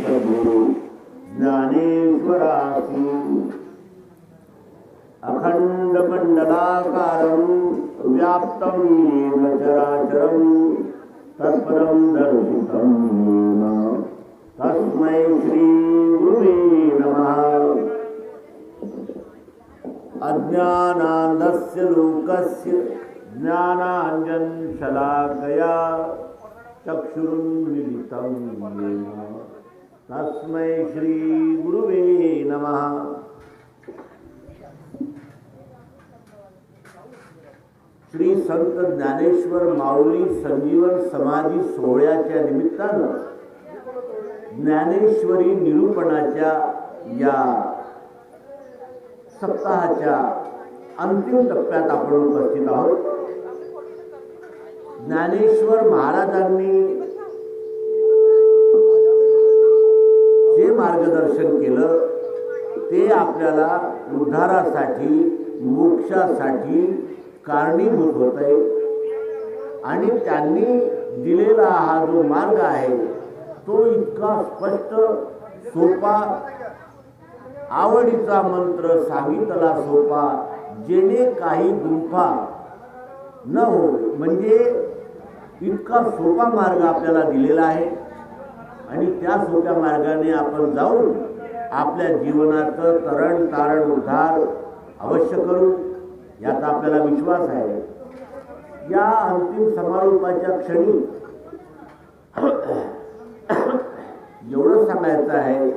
सद्गुरु ज्ञानेश्वरासी अखंड मंडलाकारं व्याप्तं येन चराचरं तत्परं दर्शितं येन तस्मै श्री गुरुवे नमः। अज्ञानान्धस्य लोकस्य ज्ञानाञ्जनशलाकया चक्षुरुन्मीलितं येन तस्मै श्री गुरुवे नमः। श्री संत ज्ञानेश्वर माऊली संजीवन समाधी सोहळ्याच्या निमित्तानं ज्ञानेश्वरी निरूपणाच्या या सप्ताहाच्या अंतिम टप्प्यात आपण उपस्थित आहोत। ज्ञानेश्वर महाराजांनी जे मार्गदर्शन केलं ते आपल्याला उद्धारासाठी मोक्षासाठी कारणीभूत होते आणि त्यांनी दिलेला हा जो मार्ग आहे तो इतका स्पष्ट सोपा आवडीचा मंत्र सांगितला सोपा जेणे काही गुंफा न हो म्हणजे इतका सोपा मार्ग आपल्याला दिलेला आहे आणि त्या सोप्या मार्गाने आपण जाऊन आपल्या जीवनाचं तरण तारण उद्धार अवश्य करू याचा आपल्याला विश्वास आहे। या अंतिम समारोपाच्या क्षणी एवढं सांगायचं आहे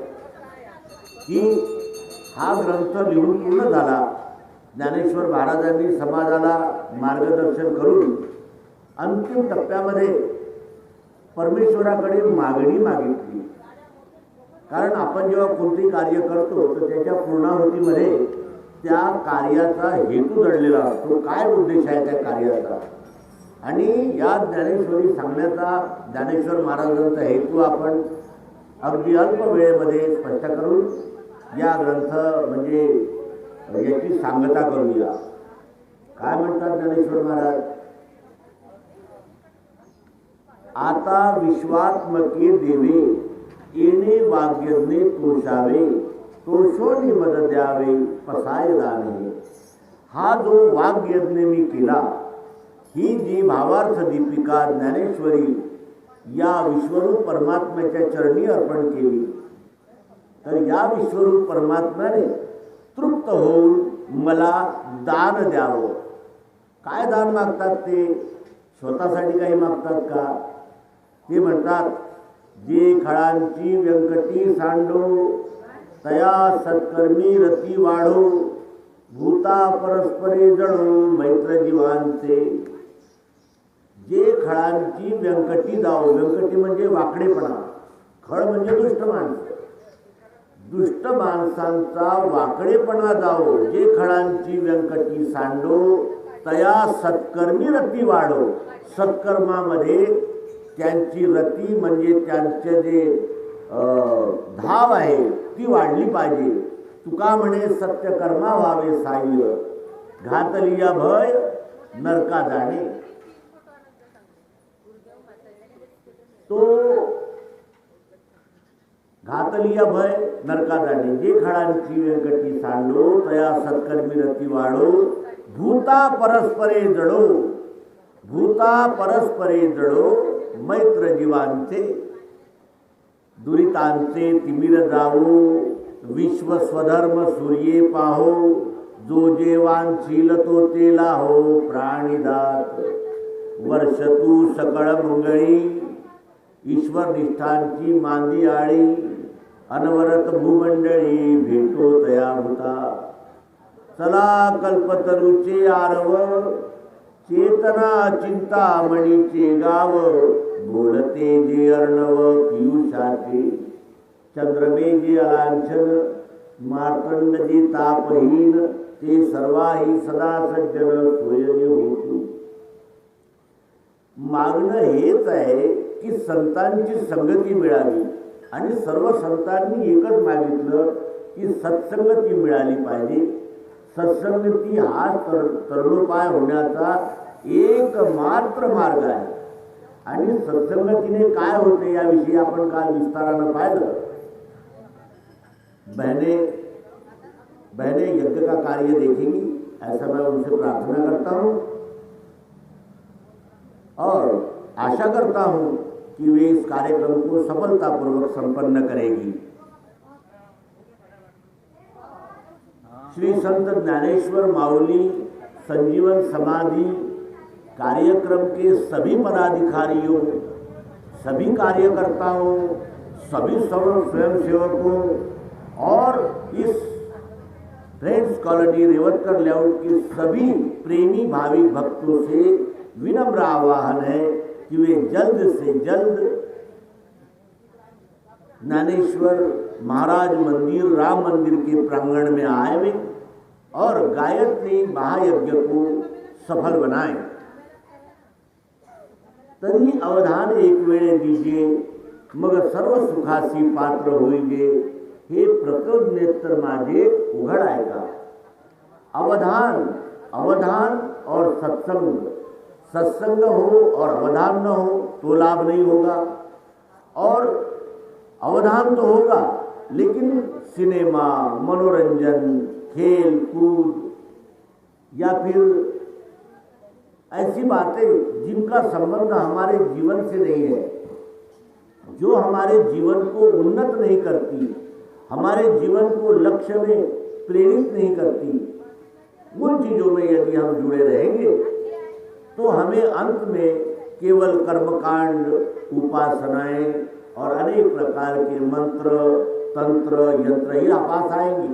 की हा ग्रंथ लिहून पूर्ण झाला। ज्ञानेश्वर महाराजांनी समाजाला मार्गदर्शन करून अंतिम टप्प्यामध्ये परमेश्वराकडे मागणी मागितली। कारण आपण जेव्हा कोणतेही कार्य करतो तर त्याच्या पूर्णाहुतीमध्ये त्या कार्याचा हेतू दडलेला असतो, काय उद्देश आहे त्या कार्याचा। आणि या ज्ञानेश्वरी सांगण्याचा ज्ञानेश्वर महाराजांचा हेतू आपण अगदी अल्प वेळेमध्ये स्पष्ट करून या ग्रंथ म्हणजे याची सांगता करूया। काय म्हणतात ज्ञानेश्वर महाराज, आता विश्वात्मके देवे येणे वाग्यज्ञे तोषावे तोषोनी मद द्यावे पसाय दाने। हा जो वाग्यज्ञ मी केला ही जी भावार्थ दीपिका ज्ञानेश्वरी या विश्वरूप परमात्म्याच्या चरणी अर्पण केली तर या विश्वरूप परमात्म्याने तृप्त होऊन मला दान द्यावं। काय दान मागतात ते, स्वतःसाठी काही मागतात का? ते म्हणतात जे खळांची व्यंकटी सांडो तया सत्कर्मी रती वाढो भूता परस्परे जळो मैत्र जीवांचे। जे खळांची व्यंकटी जाओ, व्यंकटी म्हणजे वाकडेपणा, खळ म्हणजे दुष्ट माणसं, दुष्ट माणसांचा वाकडेपणा जाओ। जे खळांची व्यंकटी सांडो तया सत्कर्मी रती वाढो, सत्कर्मामध्ये त्यांची रती म्हणजे त्यांचे जे धाव आहे ती वाढली पाहिजे। तुका म्हणे सत्यकर्मा व्हावे साह्य घातलिया भय नरका जाणे। तो घातलिया भय नरका जाणे। जे खळांची व्यंकटी सांडो तया सत्कर्मी रती वाढो भूता परस्परे जडो, भूता परस्परे जडो मैत्र जीवांचे। दुरितांचे तिमिर जावो विश्व स्वधर्म सूर्ये पाहो जो जेवांशील तो तेला हो प्राणीदात। वर्ष तू सकळ मंगळी ईश्वर निष्ठांची मांदी आळी अनवरत भूमंडळी भेटो तया भूता। चला कल्पतरूचे आरव चेतना चिंतामणीचे गाव बोलते जे अर्णव पियुषाचे। चंद्रमेघे अलांछन मार्तंड जे तापहीन ते सर्वाही सदा सज्जन सोयरे होतू। मागणं हेच आहे की संतांची संगती मिळावी आणि सर्व संतांनी एकच मागितलं की सत्संगती मिळाली पाहिजे। सत्संगती हा तरुणोपाय होण्याचा एकमात्र मार्ग आहे। आणि सत्संगतीने काय होते याविषयी आपण काल विस्तारानं पाहिलं बहनें यज्ञ का कार्य देखेंगी, ऐसा मैं उनसे प्रार्थना करता हूँ और आशा करता हूँ कि वे इस कार्यक्रम को सफलतापूर्वक संपन्न करेगी। श्री संत ज्ञानेश्वर माउली संजीवन समाधि कार्यक्रम के सभी पदाधिकारियों, सभी कार्यकर्ताओं, सभी स्वयंसेवकों और इस फ्रेंड्स कॉलोनी रेवतकर लेआउट के सभी प्रेमी भाविक भक्तों से विनम्र आह्वान है कि वे जल्द से जल्द ज्ञानेश्वर महाराज मंदिर, राम मंदिर के प्रांगण में आए और गायत्री महायज्ञ को सफल बनाएं। तरी अवधान एक वेळे दीजिए, मग सर्व सुखासी पात्र होईजे, हे प्रकट नेत्र माझे उघडाय का। अवधान और सत्संग, सत्संग हो और अवधान न हो तो लाभ नहीं होगा, और अवधान तो होगा लेकिन सिनेमा, मनोरंजन, खेल कूद या फिर ऐसी बातें जिनका संबंध हमारे जीवन से नहीं है, जो हमारे जीवन को उन्नत नहीं करती, हमारे जीवन को लक्ष्य में प्रेरित नहीं करती, उन चीज़ों में यदि हम जुड़े रहेंगे तो हमें अंत में केवल कर्मकांड, उपासनाएं और अनेक प्रकार के मंत्र, तंत्र, यंत्र ही पास आएंगे।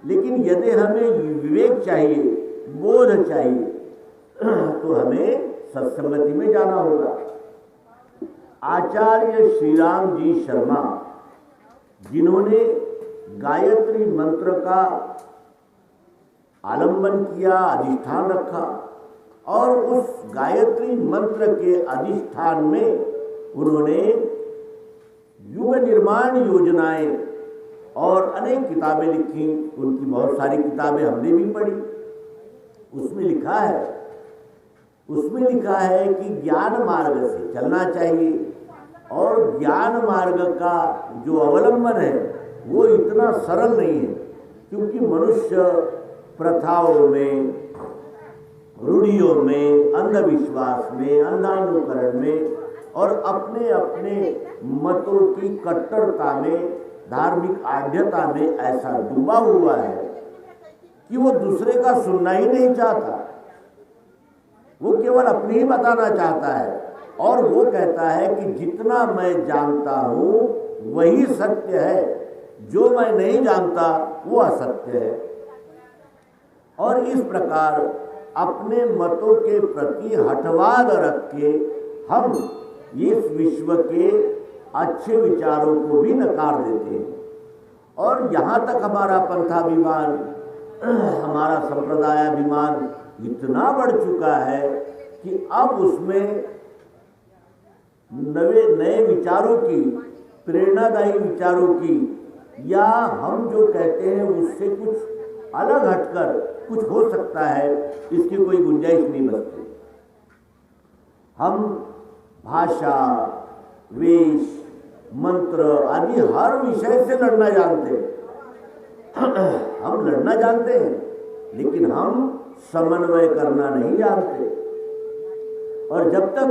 लेकिन यदि हमें विवेक चाहिए, बोध चाहिए, तो हमें सत्संगति में जाना होगा। आचार्य श्रीराम जी शर्मा, जिन्होंने गायत्री मंत्र का आलंबन किया, अधिष्ठान रखा, और उस गायत्री मंत्र के अधिष्ठान में उन्होंने युग निर्माण योजनाएं और अनेक किताबें लिखी। उनकी बहुत सारी किताबें हमने भी पढ़ी। उसमें लिखा है कि ज्ञान मार्ग से चलना चाहिए, और ज्ञान मार्ग का जो अवलंबन है वो इतना सरल नहीं है, क्योंकि मनुष्य प्रथाओं में, रूढ़ियों में, अंधविश्वास में, अंधानुकरण में और अपने अपने मतों की कट्टरता में, धार्मिक आढ़्यता में ऐसा डूबा हुआ है कि वो दूसरे का सुनना ही नहीं चाहता। वो केवल अपनी ही बताना चाहता है, और वो कहता है कि जितना मैं जानता हूँ वही सत्य है, जो मैं नहीं जानता वो असत्य है। और इस प्रकार अपने मतों के प्रति हठवाद रख के हम इस विश्व के अच्छे विचारों को भी नकार देते हैं। और यहाँ तक हमारा पंथाभिमान, हमारा संप्रदायाभिमान इतना बढ़ चुका है कि अब उसमें नए विचारों की, प्रेरणादायी विचारों की, या हम जो कहते हैं उससे कुछ अलग हटकर कुछ हो सकता है, इसकी कोई गुंजाइश नहीं बचती। हम भाषा, वेश, मंत्र आदि हर विषय से लड़ना जानते हैं। हम लड़ना जानते हैं, लेकिन हम समन्वय करना नहीं जानते। और जब तक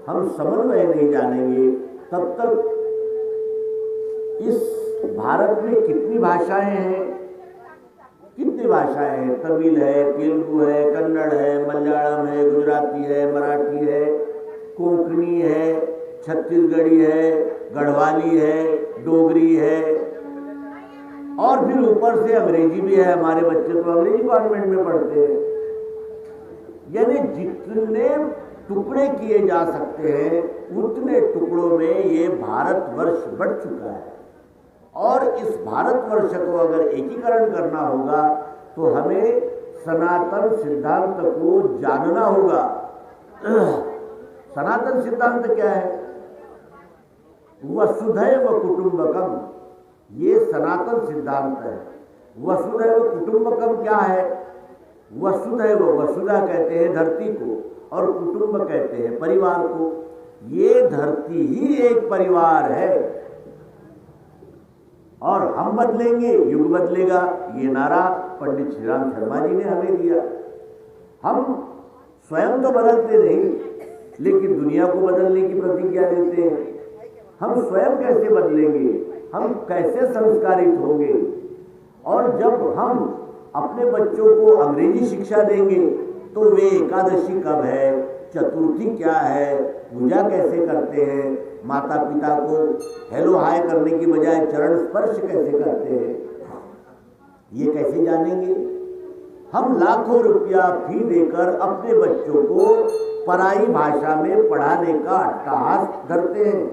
हम समन्वय नहीं जानेंगे, तब तक इस भारत में कितनी भाषाएं हैं, तमिल है, तेलुगु है, कन्नड़ है, मलयालम है, गुजराती है, मराठी है, कोंकणी है, छत्तीसगढ़ी है, गढ़वाली है, डोगरी है, और फिर ऊपर से अंग्रेजी भी है। हमारे बच्चे तो अंग्रेजी कॉन्वेंट में पढ़ते हैं। यानी जितने टुकड़े किए जा सकते हैं उतने टुकड़ों में ये भारतवर्ष बढ़ चुका है। और इस भारतवर्ष को अगर एकीकरण करना होगा तो हमें सनातन सिद्धांत को जानना होगा। सनातन सिद्धांत क्या है? वसुधैव कुटुंबकम, ये सनातन सिद्धांत है। वसुधैव कुटुंबकम क्या है? वसुधैव, वसुधा कहते हैं धरती को, और कुटुंब कहते हैं परिवार को। ये धरती ही एक परिवार है, और हम बदलेंगे युग बदलेगा, ये नारा पंडित श्री राम शर्मा जी ने हमें दिया। हम स्वयं तो बदलते नहीं, लेकिन दुनिया को बदलने की प्रतिज्ञा लेते हैं। हम स्वयं कैसे बदलेंगे, हम कैसे संस्कारित होंगे? और जब हम अपने बच्चों को अंग्रेजी शिक्षा देंगे तो वे एकादशी कब है, चतुर्थी क्या है, पूजा कैसे करते हैं, माता पिता को हेलो हाय करने की बजाय चरण स्पर्श कैसे करते हैं, ये कैसे जानेंगे? हम लाखों रुपया फी देकर अपने बच्चों को पराई भाषा में पढ़ाने का अट्टहास करते हैं।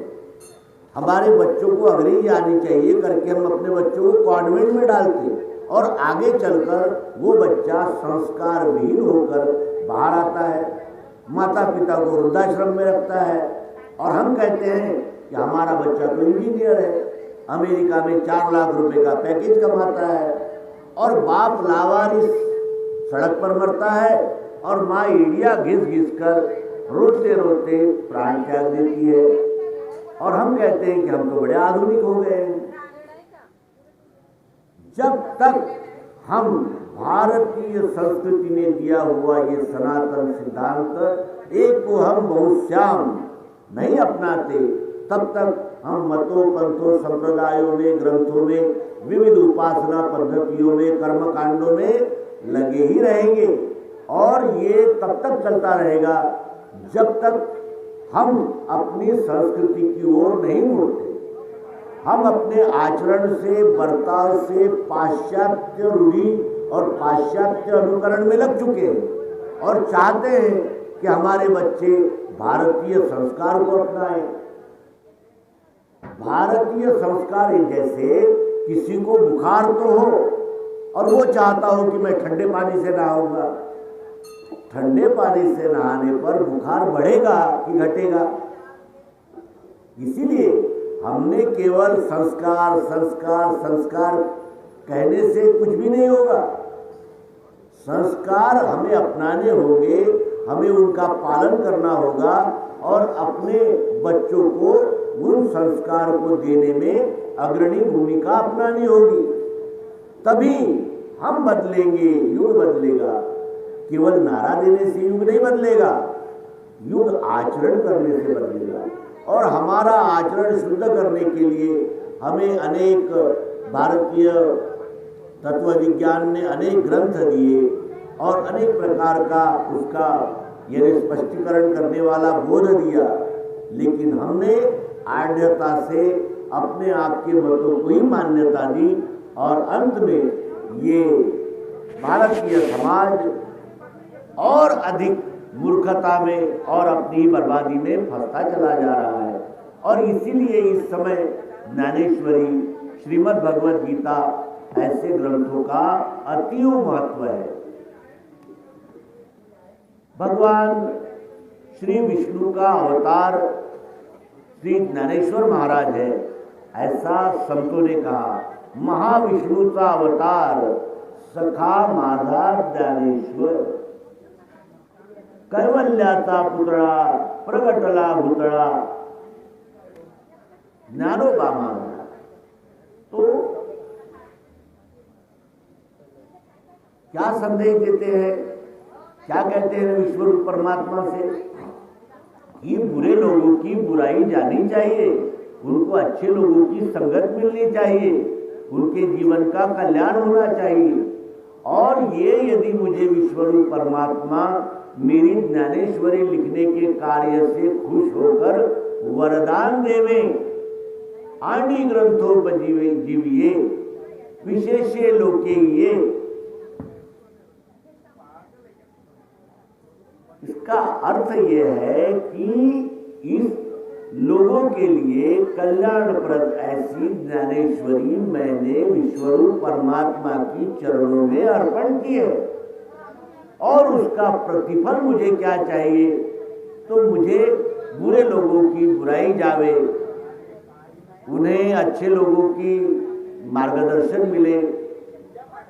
हमारे बच्चों को अंग्रेजी आनी चाहिए करके हम अपने बच्चों को कॉन्वेंट में डालते हैं और आगे चलकर वो बच्चा संस्कार विहीन होकर बाहर आता है, माता पिता को वृद्धाश्रम में रखता है और हम कहते हैं कि हमारा बच्चा तो इंजीनियर है, अमेरिका में 4 लाख रुपए का पैकेज कमाता है, और बाप लावारिस सड़क पर मरता है और माँ ईडिया घिस घिस कर रोते रोते प्राण त्याग देती है और हम कहते हैं कि हम तो बड़े आधुनिक हो गए हैं। जब तक हम भारतीय संस्कृति ने दिया हुआ ये सनातन सिद्धांत एक को हम बहुश्याम नहीं अपनाते, तब तक हम मतों पंथों संप्रदायों में ग्रंथों में विविध उपासना पद्धतियों में कर्मकांडों में लगे ही रहेंगे और ये तब तक चलता रहेगा जब तक हम अपनी संस्कृति की ओर नहीं मुड़ते। हम अपने आचरण से, बर्ताव से पाश्चात्य रूढ़ी और पाश्चात्य अनुकरण में लग चुके हैं और चाहते हैं कि हमारे बच्चे भारतीय संस्कार को अपनाएं। भारतीय संस्कार जैसे किसी को बुखार तो हो और वो चाहता हो कि मैं ठंडे पानी से नहाऊंगा, ठंडे पानी से नहाने पर बुखार बढ़ेगा कि घटेगा? इसीलिए हमने केवल संस्कार संस्कार संस्कार कहने से कुछ भी नहीं होगा। संस्कार हमें अपनाने होंगे, हमें उनका पालन करना होगा और अपने बच्चों को उन संस्कार को देने में अग्रणी भूमिका अपनानी होगी, तभी हम बदलेंगे, युग बदलेगा। केवल नारा देने से युग नहीं बदलेगा, युग आचरण करने से बदलेगा। और हमारा आचरण शुद्ध करने के लिए हमें अनेक भारतीय तत्व विज्ञान ने अनेक ग्रंथ दिए और अनेक प्रकार का उसका यानी स्पष्टीकरण करने वाला बोध दिया, लेकिन हमने आढ़ता से अपने आप के मतों को ही मान्यता दी और अंत में ये भारतीय समाज और अधिक मूर्खता में और अपनी बर्बादी में फंसता चला जा रहा है। और इसीलिए इस समय ज्ञानेश्वरी, श्रीमद् भगवद गीता ऐसे ग्रंथों का अति महत्व है। भगवान श्री विष्णु का अवतार श्री ज्ञानेश्वर महाराज है, ऐसा संतों ने कहा। महाविष्णु का अवतार सखा माधा ज्ञानेश्वर, कैवल्याचा पुतळा प्रगटला भूतळा ज्ञानोबा महाराज। तो क्या संदेश देते हैं, क्या कहते हैं विश्वरूप परमात्मा से कि बुरे लोगों की बुराई जानी चाहिए, उनको अच्छे लोगों की संगत मिलनी चाहिए, उनके जीवन का कल्याण होना चाहिए। और ये यदि मुझे विश्वरूप परमात्मा मेरी ज्ञानेश्वरी लिखने के कार्य से खुश होकर वरदान देवे, आनी ग्रंथोपजीवे जीविये विशेषे लोके ये, इसका अर्थ यह है कि इस लोगों के लिए कल्याणप्रद ऐसी ज्ञानेश्वरी मैंने विश्वरूप परमात्मा की चरणों में अर्पण की है और उसका प्रतिफल मुझे क्या चाहिए? तो मुझे बुरे लोगों की बुराई जावे, उन्हें अच्छे लोगों की मार्गदर्शन मिले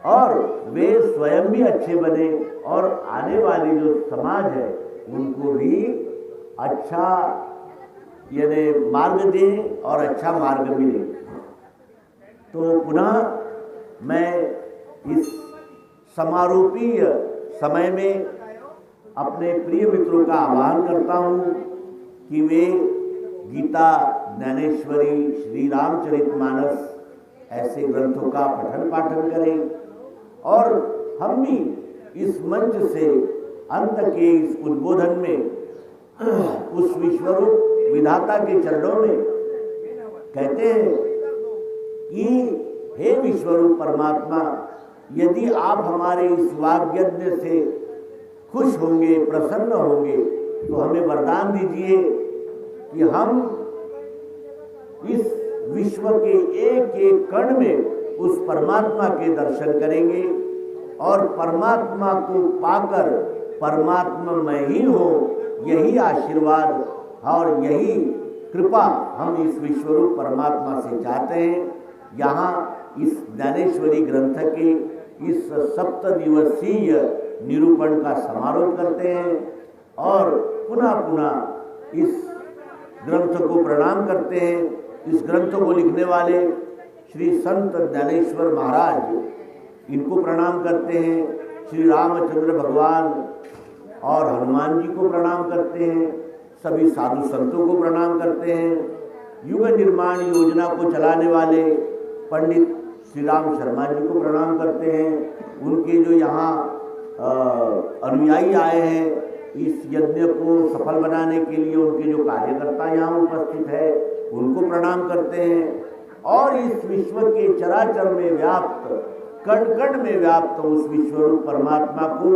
और वे स्वयं भी अच्छे बने और आने वाली जो समाज है उनको भी अच्छा यानी मार्ग दें और अच्छा मार्ग मिले। तो पुनः मैं इस समारोपीय समय में अपने प्रिय मित्रों का आह्वान करता हूँ कि वे गीता, ज्ञानेश्वरी, श्री रामचरितमानस ऐसे ग्रंथों का पठन पाठन करें और हम भी इस मंच से अंत के इस उद्बोधन में उस विश्वरूप विधाता के चरणों में कहते हैं कि हे विश्वरूप परमात्मा, यदि आप हमारे इस वाग्यज्ञ से खुश होंगे, प्रसन्न होंगे, तो हमें वरदान दीजिए कि हम इस विश्व के एक एक कण में उस परमात्मा के दर्शन करेंगे और परमात्मा को पाकर परमात्मा में ही हो, यही आशीर्वाद और यही कृपा हम इस विश्वरूप परमात्मा से चाहते हैं। यहाँ इस ज्ञानेश्वरी ग्रंथ के इस 7 दिवसीय निरूपण का समारोह करते हैं और पुनः पुनः इस ग्रंथ को प्रणाम करते हैं। इस ग्रंथ को लिखने वाले श्री संत ज्ञानेश्वर महाराज, इनको प्रणाम करते हैं। श्री रामचंद्र भगवान और हनुमान जी को प्रणाम करते हैं। सभी साधु संतों को प्रणाम करते हैं। युग निर्माण योजना को चलाने वाले पंडित श्री राम शर्मा जी को प्रणाम करते हैं। उनके जो यहाँ अनुयायी आए हैं, इस यज्ञ को सफल बनाने के लिए उनके जो कार्यकर्ता यहाँ उपस्थित है, उनको प्रणाम करते हैं और इस विश्व के चराचर में व्याप्त, कण कण में व्याप्त उस विश्वरूप परमात्मा को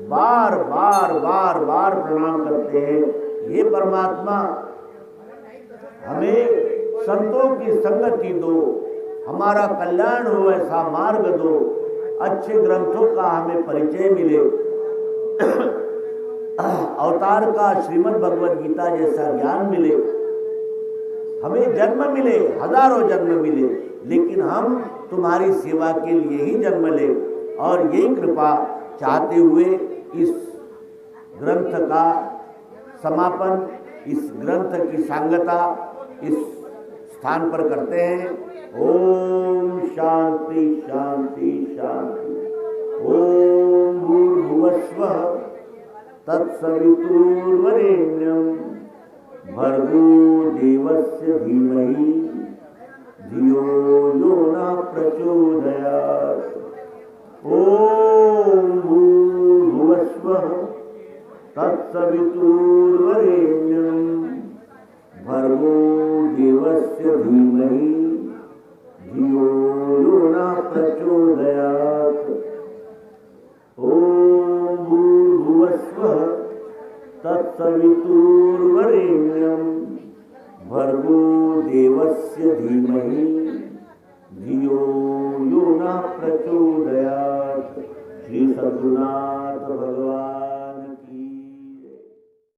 बार बार बार बार प्रणाम करते हैं। ये परमात्मा हमें संतों की संगति दो, हमारा कल्याण हो ऐसा मार्ग दो, अच्छे ग्रंथों का हमें परिचय मिले, अवतार का श्रीमद् भगवद गीता जैसा ज्ञान मिले, हमें जन्म मिले, हजारों जन्म मिले, लेकिन हम तुम्हारी सेवा के लिए ही जन्म ले। और यही कृपा चाहते हुए इस ग्रंथ का समापन, इस ग्रंथ की सांगता इस स्थान पर करते हैं। ओम शांति शांति शांति। ओम भूर्भुवस्वः तत्सवितुर्वरेण्यं भर्गो देवस्य धीमहि धियो यो न प्रचोदयात्। ओम भूर्भुवस्वः तत्सवितुर्वरेण्यं भर्गो देवस्य धीमहि धियो यो न प्रचोदयात्। ओम भूर्भुवस्वः तत्सवितुर्वरेण्यं भर्गो देवस्य धीमहि धियो यो न प्रचोदयात्। श्री सद्गुरुनाथ भगवान